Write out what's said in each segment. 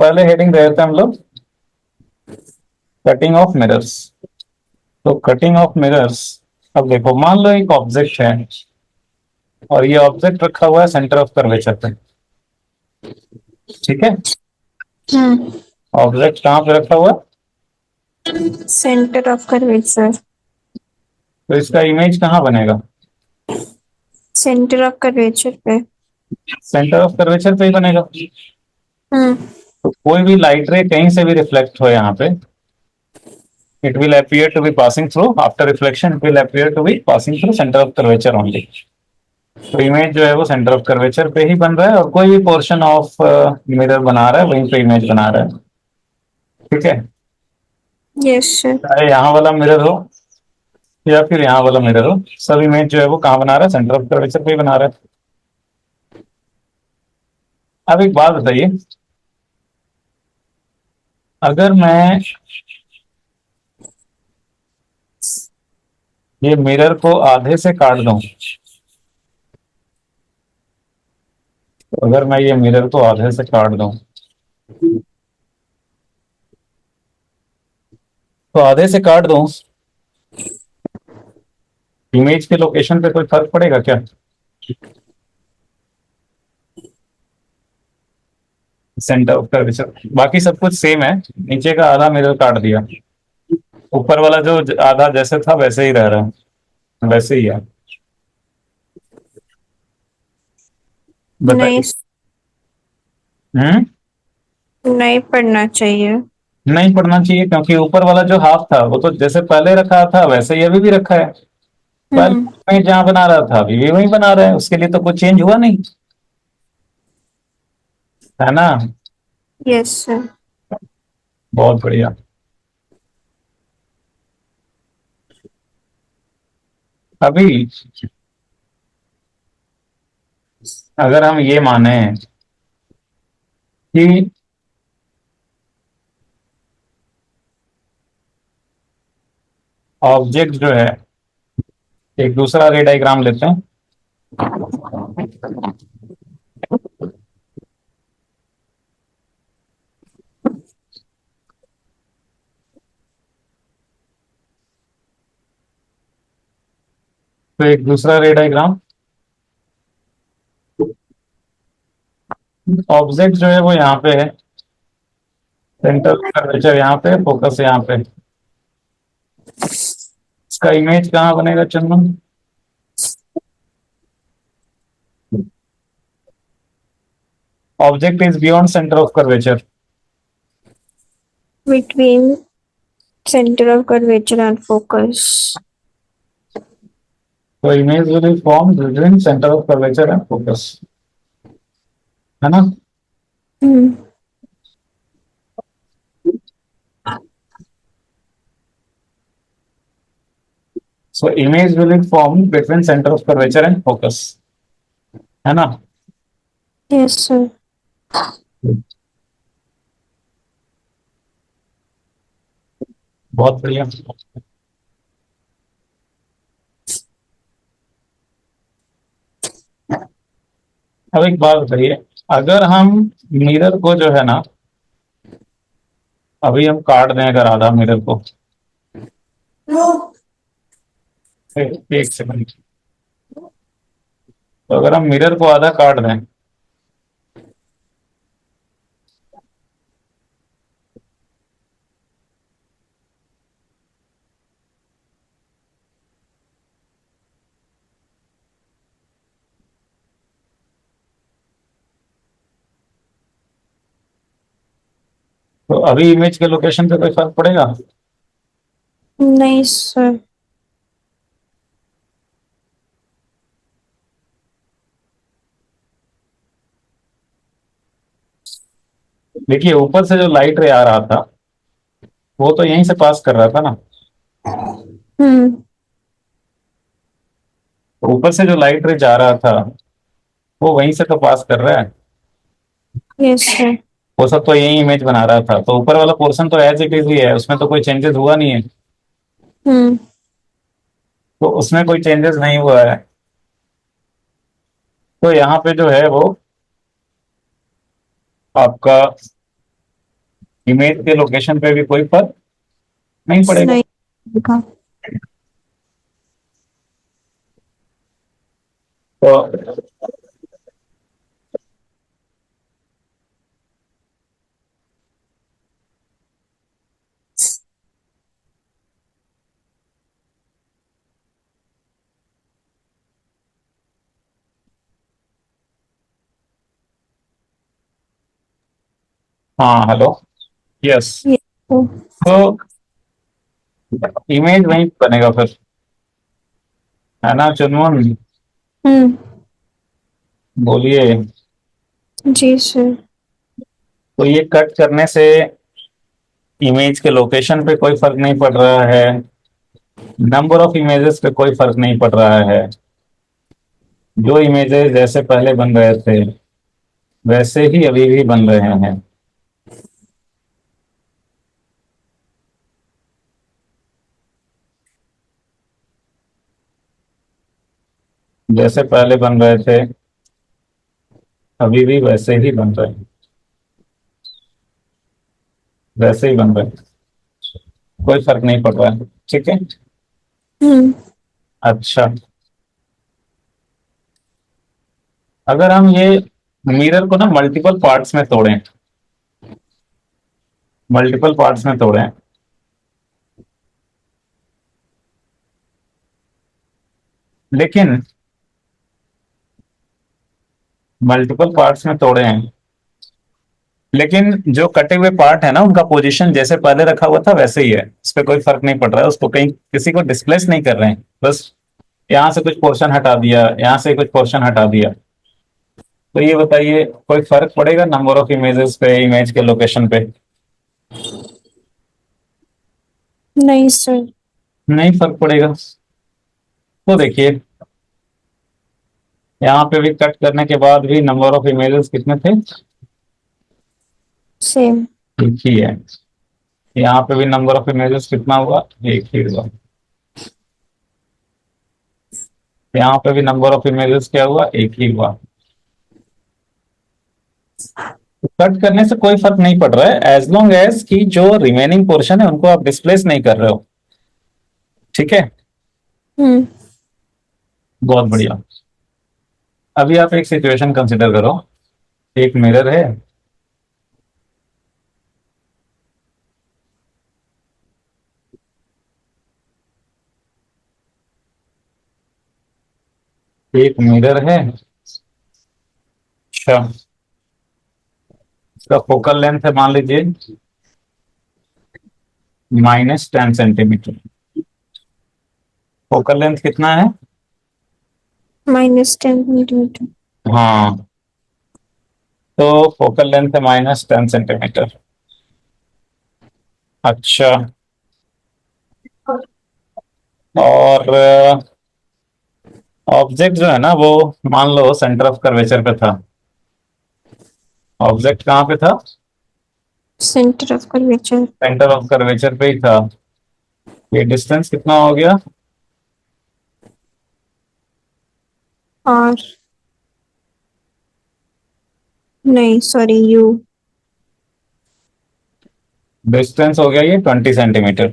पहले हेडिंग दे देते हैं हम लोग, कटिंग ऑफ मिरर्स। तो कटिंग ऑफ मिरर्स, अब देखो मान लो एक ऑब्जेक्ट है और ये ऑब्जेक्ट रखा हुआ है सेंटर ऑफ कर्वेचर पे। ठीक है, हम्म। ऑब्जेक्ट कहाँ पे रखा हुआ है? Centre of curvature. तो इसका इमेज कहाँ बनेगा? सेंटर ऑफ कर्वेचर पे। सेंटर ऑफ कर्वेचर पे ही बनेगा। हम्म। तो कोई भी लाइट रे कहीं से भी रिफ्लेक्ट हो यहाँ पे, it will appear to be passing through, after reflection it will appear to be passing through center of curvature only। तो इमेज जो है वो सेंटर ऑफ कर्वेचर पे ही बन रहा है, और कोई भी पोर्शन ऑफ मिरर बना रहा है वहीं पे इमेज बना रहा है। ठीक है, यस सर। चाहे यहाँ वाला मिरर हो या फिर यहाँ वाला मिरर हो, सब इमेज जो है वो कहाँ बना रहा है? सेंटर ऑफ कर्वेचर पे ही बना रहा है। अब एक बात बताइए, अगर मैं ये मिरर को आधे से काट दूं, तो अगर मैं ये मिरर को आधे से काट दूं, तो आधे से काट दूं, इमेज के लोकेशन पे कोई फर्क पड़ेगा क्या? सेंटर ऑफ कर्वेचर बाकी सब कुछ सेम है, नीचे का आधा मिरर काट दिया, ऊपर वाला जो आधा जैसे था वैसे ही रह रहा है, वैसे ही है। नहीं, बताइए। हम्म। नहीं पढ़ना चाहिए। नहीं पढ़ना चाहिए क्योंकि ऊपर वाला जो हाफ था वो तो जैसे पहले रखा था वैसे ही अभी भी रखा है। हम्म। पहले जहां बना रहा था अभी भी वही बना रहा है, उसके लिए तो कुछ चेंज हुआ नहीं, है ना? Yes sir. बहुत बढ़िया। अभी अगर हम ये माने कि ऑब्जेक्ट जो है, एक दूसरा रे डायग्राम लेते हैं। तो एक दूसरा रे डायग्राम, ऑब्जेक्ट जो है वो यहाँ पे है, सेंटर कर्वेचर यहाँ पे, फोकस यहाँ पे। इसका इमेज कहाँ बनेगा Chandan? Object is beyond centre of curvature, between centre of curvature and focus. तो image will be form between centre of curvature and focus, है ना? हम्म। So image will be form between centre of curvature and focus, है ना? Yes sir. बहुत बढ़िया। अब एक बात बताइए, अगर हम मिरर को जो है ना, अभी हम काट दें अगर आधा मिरर को, एक सेकंड, तो अगर हम मिरर को आधा काट दें, तो अभी इमेज के लोकेशन पे कोई फर्क पड़ेगा? नहीं सर। देखिए ऊपर से जो लाइट रे आ रहा था वो तो यहीं से पास कर रहा था ना, हम्म। तो ऊपर से जो लाइट रे जा रहा था वो वहीं से तो पास कर रहा है, यस सर। वो सब तो यही इमेज बना रहा था, तो ऊपर वाला पोर्शन तो एज इट इज ही है, उसमें तो कोई चेंजेस हुआ नहीं है। हम्म। तो उसमें कोई चेंजेस नहीं हुआ है, तो यहाँ पे जो है वो आपका इमेज के लोकेशन पे भी कोई फर्क नहीं पड़ेगा। नहीं दिखा। तो हाँ, हेलो। यस। ये ओ, तो इमेज वहीं बनेगा फिर, है ना चुनमुन? हम्म। बोलिए। जी सर। तो ये कट करने से इमेज के लोकेशन पे कोई फर्क नहीं पड़ रहा है, नंबर ऑफ इमेजेस पे कोई फर्क नहीं पड़ रहा है। जो इमेजेस जैसे पहले बन रहे थे वैसे ही अभी भी बन रहे हैं। जैसे पहले बन रहे थे अभी भी वैसे ही बन रहे हैं, वैसे ही बन रहे हैं, कोई फर्क नहीं पड़ रहा है। ठीक है। हम्म। अच्छा, अगर हम ये मिरर को ना मल्टीपल पार्ट्स में तोड़ें, मल्टीपल पार्ट्स में तोड़ें, लेकिन मल्टीपल पार्ट्स में तोड़े हैं, लेकिन जो कटे हुए पार्ट है ना उनका पोजीशन जैसे पहले रखा हुआ था वैसे ही है, उस पर कोई फर्क नहीं पड़ रहा है, उसको कहीं किसी को डिस्प्लेस नहीं कर रहे हैं, बस यहाँ से कुछ पोर्शन हटा दिया, यहाँ से कुछ पोर्शन हटा दिया। तो ये बताइए कोई फर्क पड़ेगा नंबर ऑफ इमेजेस पे, इमेज के लोकेशन पे? नहीं सर। नहीं फर्क पड़ेगा। तो देखिए यहाँ पे भी कट करने के बाद भी नंबर ऑफ इमेजेस कितने थे? सेम। एक ही है। यहाँ पे भी नंबर ऑफ इमेजेस कितना हुआ? एक ही हुआ। यहाँ पे भी नंबर ऑफ इमेजेस क्या हुआ? एक ही हुआ। कट करने से कोई फर्क नहीं पड़ रहा है एज लॉन्ग एज कि जो रिमेनिंग पोर्शन है उनको आप डिस्प्लेस नहीं कर रहे हो। ठीक है। हम्म। बहुत बढ़िया। अभी आप एक सिचुएशन कंसिडर करो, एक मिरर है, एक मिरर है। अच्छा, इसका फोकल लेंथ है मान लीजिए -10 सेंटीमीटर। फोकल लेंथ कितना है? -10 सेंटीमीटर। हाँ, तो फोकल लेंथ है -10 सेंटीमीटर। अच्छा, और ऑब्जेक्ट जो है ना वो मान लो सेंटर ऑफ कर्वेचर पे था। ऑब्जेक्ट कहाँ पे था? Centre of curvature. Centre of curvature पे ही था। ये डिस्टेंस कितना हो गया? और नहीं सॉरी यू। डिस्टेंस हो गया ये 20 सेंटीमीटर,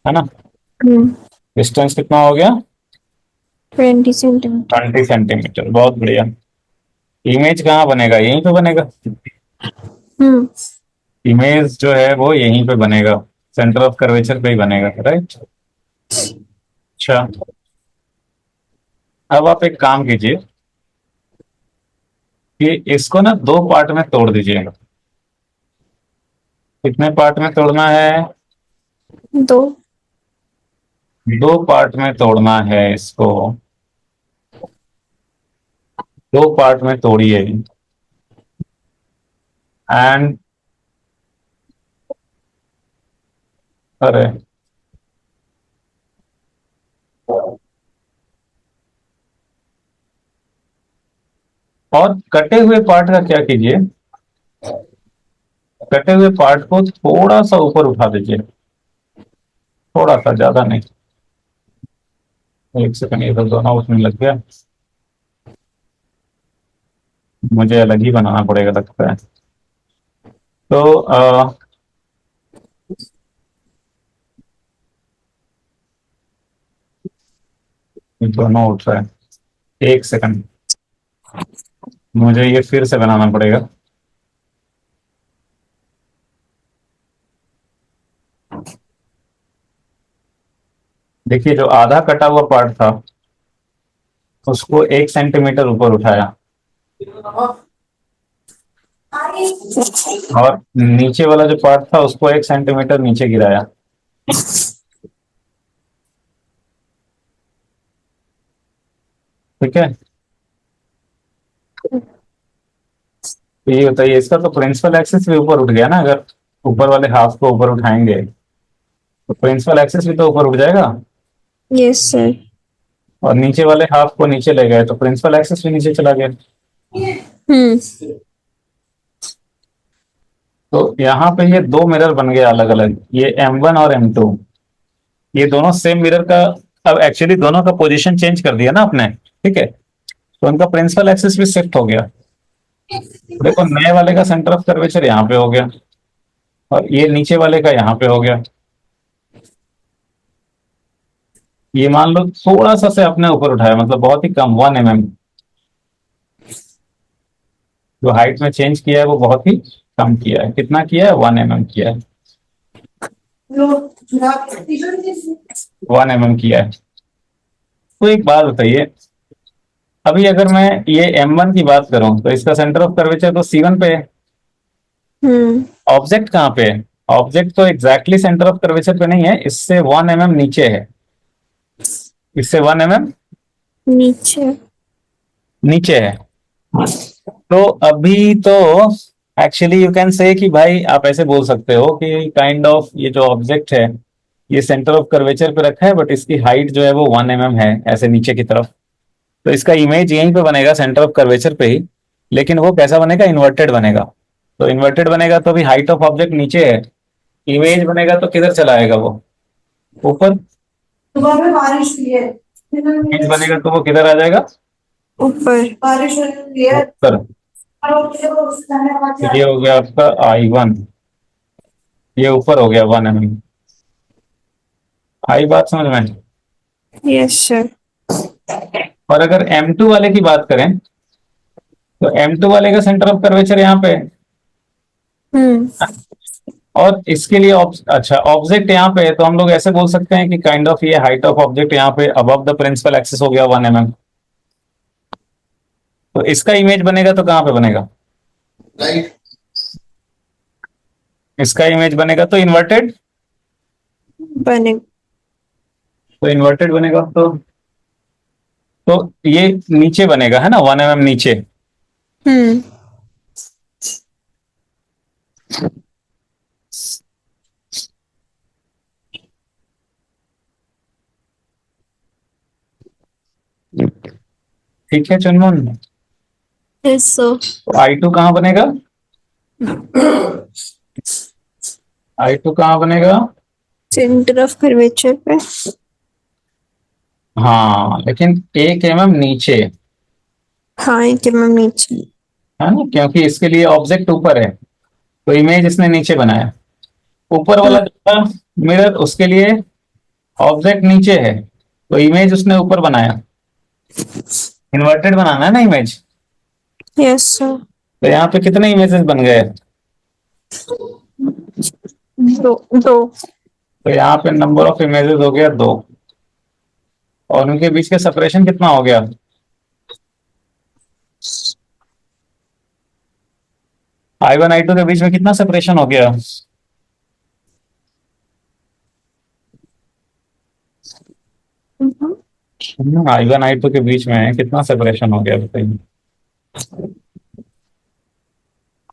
है ना? हम्म। डिस्टेंस कितना हो गया? 20 सेंटीमीटर। 20 सेंटीमीटर, बहुत बढ़िया। इमेज कहाँ बनेगा? यहीं पे बनेगा। हम्म। इमेज जो है वो यहीं पे बनेगा, सेंटर ऑफ कर्वेचर पे ही बनेगा, राइट? अच्छा, अब आप एक काम कीजिए कि इसको ना दो पार्ट में तोड़ दीजिएगा। कितने पार्ट में तोड़ना है? दो। दो पार्ट में तोड़ना है इसको। दो पार्ट में तोड़िए। एंड अरे, और कटे हुए पार्ट का क्या कीजिए, कटे हुए पार्ट को थोड़ा सा ऊपर उठा दीजिए, थोड़ा सा, ज्यादा नहीं। एक सेकंड, ये तो दोनों उसमें लग गया, मुझे अलग ही बनाना पड़ेगा लगता है। तो दोनों उठ रहा है। एक सेकंड, मुझे ये फिर से बनाना पड़ेगा। देखिए, जो आधा कटा हुआ पार्ट था उसको 1 सेंटीमीटर ऊपर उठाया, और नीचे वाला जो पार्ट था उसको 1 सेंटीमीटर नीचे गिराया। ठीक है, तो ये बताइए, इसका तो प्रिंसिपल एक्सिस भी ऊपर उठ गया ना। अगर ऊपर वाले हाफ को ऊपर उठाएंगे तो प्रिंसिपल एक्सिस भी तो ऊपर उठ जाएगा, यस सर। और नीचे वाले हाफ को नीचे ले गए तो प्रिंसिपल एक्सिस भी नीचे चला गया। हम्म। तो यहाँ पे ये दो मिरर बन गए अलग अलग, ये M1 और M2। ये दोनों सेम मिरर का, अब एक्चुअली दोनों का पोजीशन चेंज कर दिया ना आपने। ठीक है, तो उनका प्रिंसिपल एक्सिस भी शिफ्ट हो गया। देखो, नए वाले का सेंटर ऑफ कर्वेचर यहाँ पे हो गया, और ये नीचे वाले का यहाँ पे हो गया। ये मान लो थोड़ा सा से अपने ऊपर उठाया, मतलब बहुत ही कम, 1 mm। जो हाइट में चेंज किया है वो बहुत ही कम किया है। कितना किया है? 1 mm किया है। 1 mm किया है। तो एक बात बताइए, अभी अगर मैं ये M1 की बात करूं तो इसका सेंटर ऑफ कर्वेचर तो C1 पे है। हम्म। ऑब्जेक्ट कहाँ पे है? ऑब्जेक्ट तो एग्जैक्टली सेंटर ऑफ कर्वेचर पे नहीं है, इससे 1 mm नीचे है। इससे 1 mm नीचे। नीचे है। तो अभी तो एक्चुअली यू कैन से कि भाई, आप ऐसे बोल सकते हो कि काइंड ऑफ ये जो ऑब्जेक्ट है ये सेंटर ऑफ कर्वेचर पे रखा है, बट इसकी हाइट जो है वो 1 mm है, ऐसे नीचे की तरफ। तो इसका इमेज यहीं पे बनेगा, सेंटर ऑफ कर्वेचर पे ही। लेकिन वो कैसा बनेगा? इन्वर्टेड बनेगा। तो इन्वर्टेड बनेगा तो अभी हाइट ऑफ ऑब्जेक्ट नीचे है, इमेज बनेगा तो किधर चला आएगा वो? ऊपर। सुबह में बारिश हुई है। इमेज बनेगा तो वो किधर आ जाएगा? ऊपर। बारिश हुई है। ऊपर। तो ये हो गया आपका I1, ये ऊपर हो गया 1 mm। आई बात समझ में? Yes sir. और अगर M2 वाले की बात करें तो M2 वाले का सेंटर ऑफ कर्वेचर यहाँ पे है, हम्म। और इसके लिए अच्छा, ऑब्जेक्ट यहाँ पे है, तो हम लोग ऐसे बोल सकते हैं कि काइंड ऑफ ये हाइट ऑफ ऑब्जेक्ट यहाँ पे अबव द प्रिंसिपल एक्सिस हो गया 1 mm। तो इसका इमेज बनेगा तो कहाँ पे बनेगा? राइट। इसका इमेज बनेगा तो इन्वर्टेड। बने। तो इन्वर्टेड बनेगा तो ये नीचे बनेगा, है ना, 1 mm नीचे। हम्म। ठीक है चुनमुन। Yes sir. तो I2 कहाँ बनेगा? I2 कहाँ बनेगा? सेंटर ऑफ कर्वेचर पे। हाँ, लेकिन 1 mm नीचे, हाँ, एक mm नीचे। है ना, क्योंकि इसके लिए ऑब्जेक्ट ऊपर है तो इमेज इसने नीचे बनाया। ऊपर वाला जो था मिरर, उसके लिए ऑब्जेक्ट नीचे है तो इमेज उसने ऊपर बनाया। इन्वर्टेड बनाना है ना इमेज। Yes sir. तो यहाँ पे कितने इमेजेस बन गए? दो दो। तो यहाँ पे नंबर ऑफ इमेजेस हो गया 2, और उनके बीच का सेपरेशन कितना हो गया? I1 I2 के बीच में कितना सेपरेशन हो गया? I1 I2 के बीच में कितना सेपरेशन हो गया बताइए?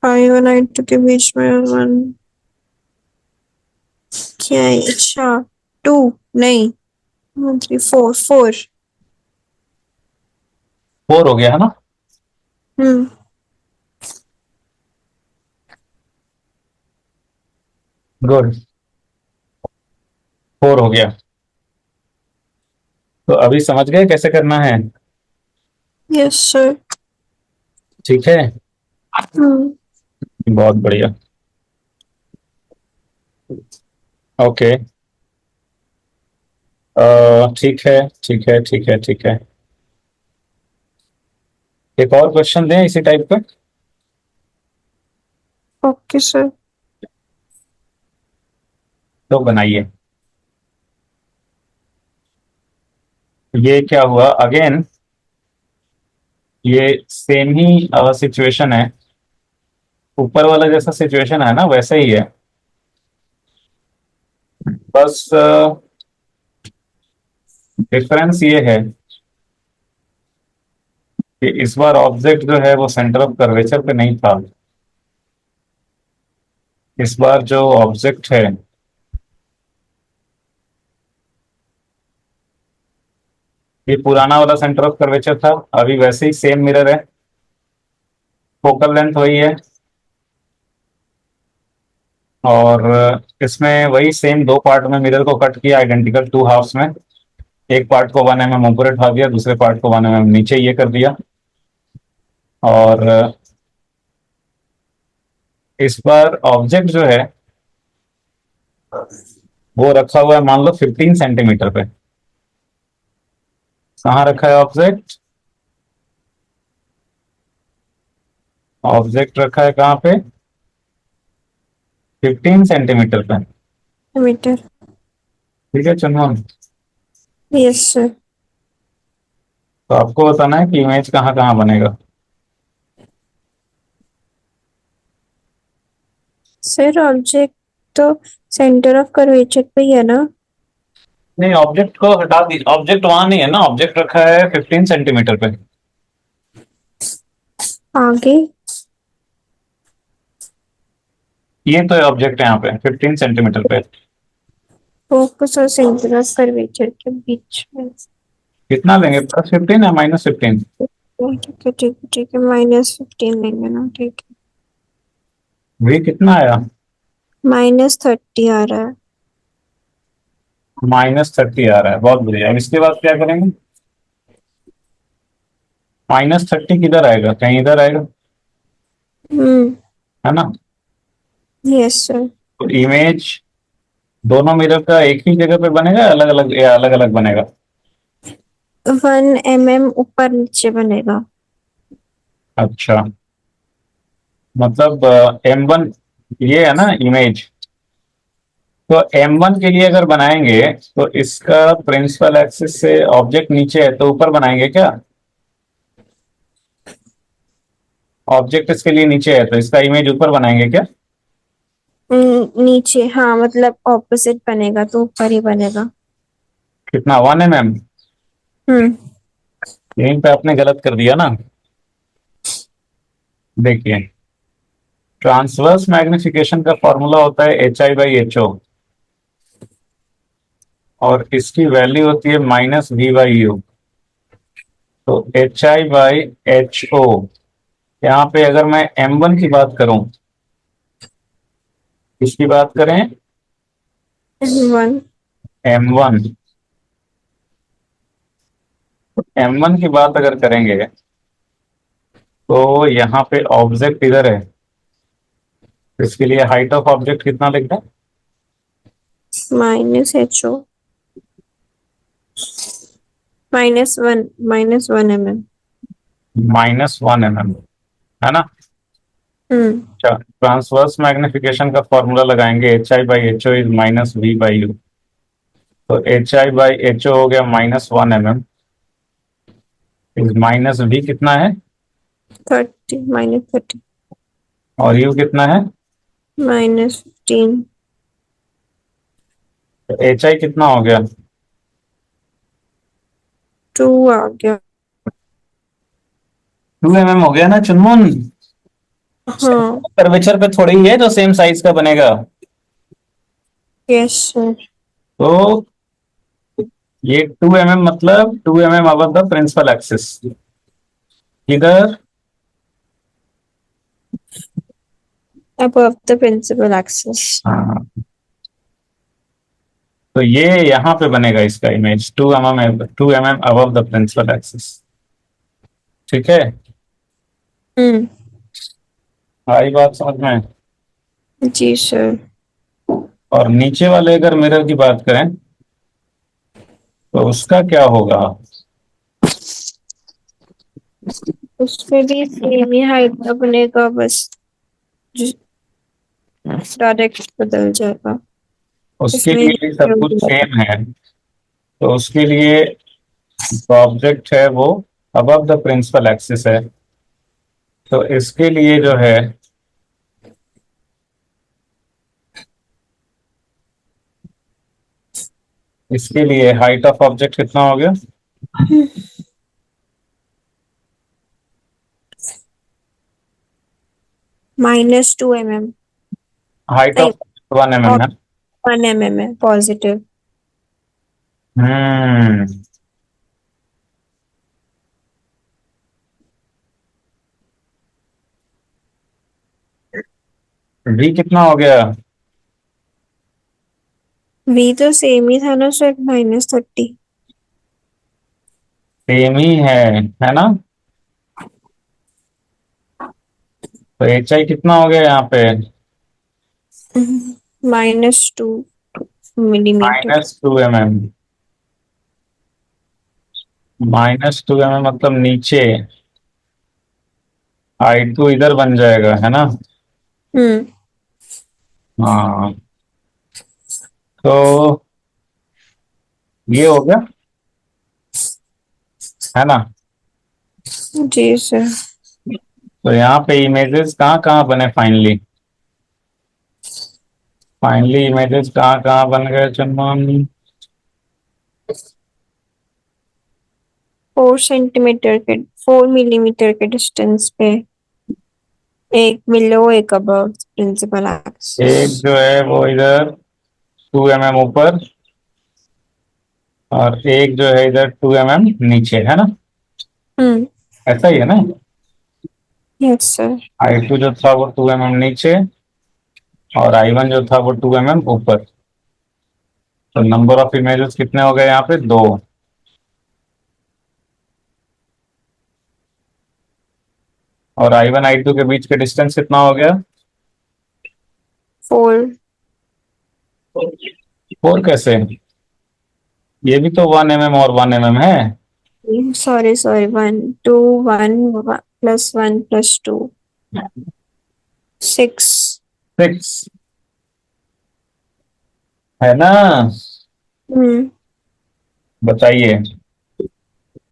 I1 I2 के बीच में 1। क्या है? अच्छा, 2 नहीं, 3 4 4। 4 हो गया है ना? हम्म। गुड, 4 हो गया। तो अभी समझ गए कैसे करना है? Yes sir. ठीक है, हम्म। बहुत बढ़िया। ओके। ठीक है, ठीक है, ठीक है, ठीक है। एक और क्वेश्चन दें इसी टाइप का। Okay sir. तो बनाइए। ये क्या हुआ अगेन, ये सेम ही सिचुएशन है, ऊपर वाला जैसा सिचुएशन है ना वैसा ही है। बस डिफरेंस ये है कि इस बार ऑब्जेक्ट जो है वो सेंटर ऑफ कर्वेचर पे नहीं था। इस बार जो ऑब्जेक्ट है ये पुराना वाला सेंटर ऑफ कर्वेचर था, अभी वैसे ही सेम मिरर है, फोकल लेंथ वही है, और इसमें वही सेम दो पार्ट में मिरर को कट किया, आइडेंटिकल टू हाफ्स में। एक पार्ट को 1 mm ऊपर उठा दिया, दूसरे पार्ट को 1 mm नीचे ये कर दिया। और इस बार ऑब्जेक्ट जो है वो रखा हुआ है मान लो 15 सेंटीमीटर पे। कहाँ रखा है ऑब्जेक्ट? ऑब्जेक्ट रखा है कहाँ पे? 15 सेंटीमीटर पे। मीटर। ठीक है चुनवन, यस सर। तो आपको बताना है कि इमेज कहाँ कहाँ बनेगा। सर ऑब्जेक्ट तो सेंटर ऑफ कर्वेचर पे ही है ना? नहीं, ऑब्जेक्ट को हटा दीजिए, ऑब्जेक्ट वहां नहीं है ना, ऑब्जेक्ट रखा है 15 सेंटीमीटर पे। आगे। ये तो ऑब्जेक्ट है यहाँ पे 15 सेंटीमीटर पे। फोकस और सेंटर ऑफ कर्वेचर के बीच में। कितना लेंगे, +15 या -15? ठीक है, ठीक है, ठीक है, -15 लेंगे ना, ठीक है। भी कितना आया? -30 आ रहा है। -30 आ रहा है, बहुत बढ़िया। अब इसके बाद क्या करेंगे? -30 किधर आएगा, कहीं इधर आएगा, हम्म। है ना? Yes sir. तो इमेज दोनों मिरर का एक ही जगह पे बनेगा या अलग अलग बनेगा? 1 mm ऊपर नीचे बनेगा। अच्छा, मतलब M1 ये है ना इमेज, तो M1 के लिए अगर बनाएंगे तो इसका प्रिंसिपल एक्सिस से ऑब्जेक्ट नीचे है तो ऊपर बनाएंगे क्या? ऑब्जेक्ट इसके लिए नीचे है तो इसका इमेज ऊपर बनाएंगे क्या? नीचे, हाँ, मतलब ऑपोजिट बनेगा तो ऊपर ही बनेगा। कितना, 1 mm? हम्म। यहीं पे आपने गलत कर दिया ना। देखिए, ट्रांसवर्स मैग्निफिकेशन का फॉर्मूला होता है HI/HO, और इसकी वैल्यू होती है -V/U। तो HI/HO, यहाँ पे अगर मैं M1 की बात करूं, किसकी बात करें? 1। M1, M1 की बात अगर करेंगे तो यहाँ पे ऑब्जेक्ट इधर है, तो इसके लिए हाइट ऑफ ऑब्जेक्ट कितना लिखना है? -HO, -1 mm। -1 mm, है ना? हम्म। अच्छा, ट्रांसवर्स मैग्निफिकेशन का फॉर्मूला लगाएंगे, HI/HO इज -V/U। तो HI/HO हो गया -1 mm, इज -V कितना है, 30, -30, और U कितना है? -15। तो HI कितना हो गया? 2 आ गया। 2 mm हो गया ना चुनमुन? हाँ। कर्वेचर पे थोड़ी ही है जो सेम साइज का बनेगा। Yes sir. तो ये 2 mm मतलब 2 mm above the principal axis, इधर above the principal axis। हाँ, तो ये यहाँ पे बनेगा इसका image 2 mm above the principal axis. ठीक है, हम्म। आई बात समझ में? जी सर। और नीचे वाले अगर मिरर की बात करें तो उसका क्या होगा? उसमें भी सेम ही हाइट का बनेगा, बस डायरेक्ट बदल जाएगा। उसके इसमें लिए भी सब कुछ सेम है। तो उसके लिए जो ऑब्जेक्ट है वो अबव द प्रिंसिपल एक्सिस है। तो इसके लिए जो है इसके लिए हाइट ऑफ ऑब्जेक्ट कितना हो गया? -2 mm। हाइट नहीं, ऑफ 1 mm है। 1 mm है पॉजिटिव। हम्म। भी कितना हो गया? V तो सेम ही था ना सर, -30। सेम ही है ना? तो एच आई कितना हो गया यहाँ पे? -2 mm। -2 mm। -2 mm मतलब नीचे। हाइट तो इधर बन जाएगा है ना? हम्म। हाँ। तो ये हो गया है ना? जी सर। तो यहाँ पे इमेजेस कहाँ कहाँ बने फाइनली? फाइनली इमेजेस कहाँ कहाँ बन गए चुनमन? 4 के डिस्टेंस पे, एक बिलो एक अबव प्रिंसिपल एक एक्सिस। जो है वो इधर 2 mm ऊपर, और एक जो है इधर 2 mm नीचे है ना? हम्म। ऐसा ही है ना? Yes sir. I2 जो था वो 2 mm नीचे, और I1 जो था वो 2 mm ऊपर। तो नंबर ऑफ इमेजेस कितने हो गए यहाँ पे? 2। और I1 I2 के बीच के डिस्टेंस कितना हो गया? 4। 4 कैसे? ये भी तो 1 mm और 1 mm है। Sorry sorry, 1 2 1 +1 +2 6। 6 है ना? हम्म। बताइए।